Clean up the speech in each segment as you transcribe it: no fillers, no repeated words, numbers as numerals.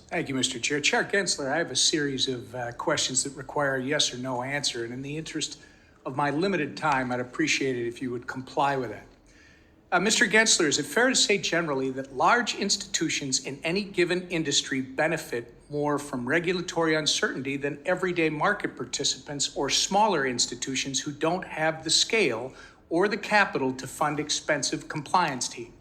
Thank you, Mr. Chair. Chair Gensler, I have a series of questions that require a yes or no answer, and in the interest of my limited time, I'd appreciate it if you would comply with that. Mr. Gensler, is it fair to say generally that large institutions in any given industry benefit more from regulatory uncertainty than everyday market participants or smaller institutions who don't have the scale or the capital to fund expensive compliance teams?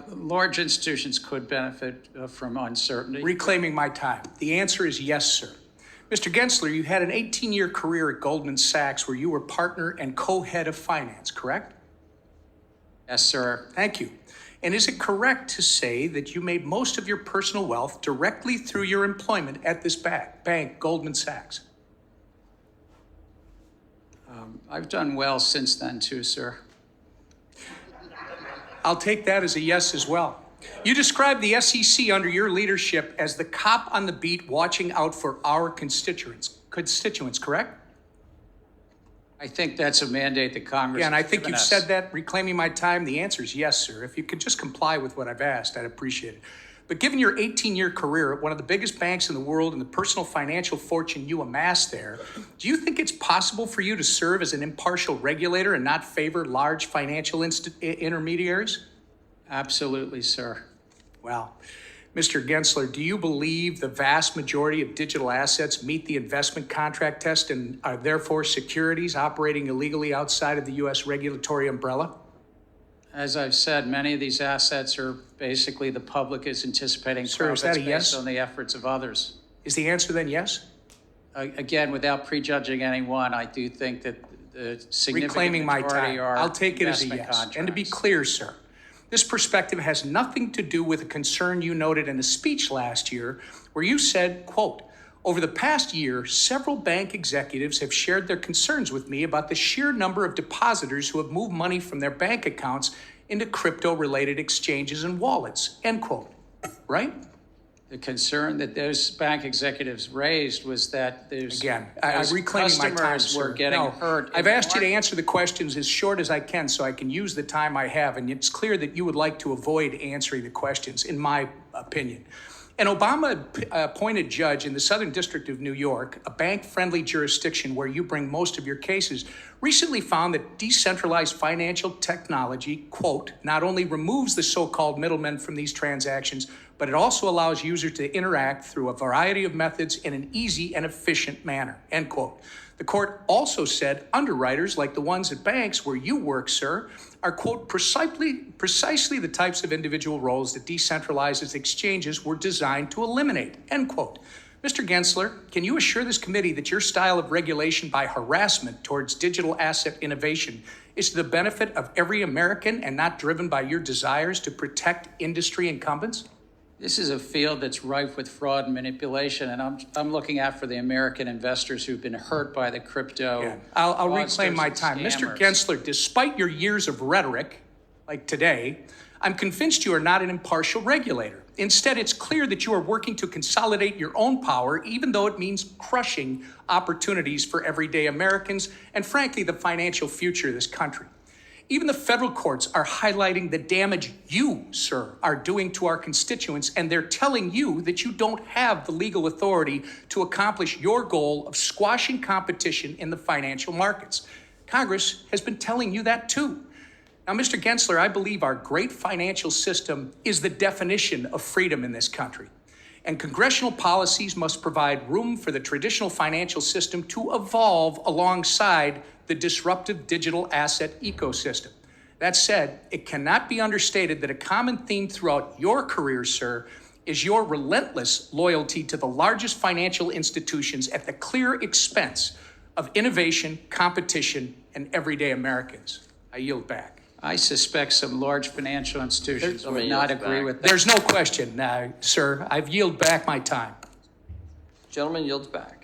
Large institutions could benefit from uncertainty. Reclaiming my time. The answer is yes, sir. Mr. Gensler, you had an 18-year career at Goldman Sachs where you were partner and co-head of finance, correct? Yes, sir. Thank you. And is it correct to say that you made most of your personal wealth directly through your employment at this bank, Goldman Sachs? I've done well since then, too, sir. I'll take that as a yes as well. You described the SEC under your leadership as the cop on the beat watching out for our constituents, correct? I think that's a mandate that Congress Yeah, and I has think given you've us. said that, reclaiming my time. The answer is yes, sir. If you could just comply with what I've asked, I'd appreciate it. But given your 18-year career at one of the biggest banks in the world and the personal financial fortune you amassed there, do you think it's possible for you to serve as an impartial regulator and not favor large financial intermediaries? Absolutely, sir. Well, Mr. Gensler, do you believe the vast majority of digital assets meet the investment contract test and are therefore securities operating illegally outside of the U.S. regulatory umbrella? As I've said, many of these assets are basically the public is anticipating Sir, is profits that a yes? based on the efforts of others. Is the answer then yes? Again, without prejudging anyone, I do think that the significant Reclaiming my majority time. are I'll take it as a investment yes. contracts. And to be clear, sir, this perspective has nothing to do with a concern you noted in a speech last year where you said, quote, "Over the past year, several bank executives have shared their concerns with me about the sheer number of depositors who have moved money from their bank accounts into crypto-related exchanges and wallets," end quote. Right? The concern that those bank executives raised was that there's Again, I'm reclaiming my time, customers sir. were getting No, hurt. I've asked you to answer the questions as short as I can so I can use the time I have, and it's clear that you would like to avoid answering the questions, in my opinion. An Obama-appointed judge in the Southern District of New York, a bank-friendly jurisdiction where you bring most of your cases, recently found that decentralized financial technology, quote, "not only removes the so-called middlemen from these transactions, but it also allows users to interact through a variety of methods in an easy and efficient manner," end quote. The court also said underwriters like the ones at banks where you work, sir, are, quote, precisely the types of individual roles that decentralized exchanges were designed to eliminate, end quote. Mr. Gensler, can you assure this committee that your style of regulation by harassment towards digital asset innovation is to the benefit of every American and not driven by your desires to protect industry incumbents? This is a field that's rife with fraud and manipulation, and I'm looking out for the American investors who've been hurt by the crypto. Yeah. I'll fraudsters reclaim my and time. Mr. scammers. Gensler, despite your years of rhetoric, like today, I'm convinced you are not an impartial regulator. Instead, it's clear that you are working to consolidate your own power, even though it means crushing opportunities for everyday Americans and, frankly, the financial future of this country. Even the federal courts are highlighting the damage you, sir, are doing to our constituents, and they're telling you that you don't have the legal authority to accomplish your goal of squashing competition in the financial markets. Congress has been telling you that too. Now, Mr. Gensler, I believe our great financial system is the definition of freedom in this country. And congressional policies must provide room for the traditional financial system to evolve alongside the disruptive digital asset ecosystem. That said, it cannot be understated that a common theme throughout your career, sir, is your relentless loyalty to the largest financial institutions at the clear expense of innovation, competition, and everyday Americans. I yield back. I suspect some large financial institutions would not agree with that. There's no question, sir. I've yielded back my time. Gentleman yields back.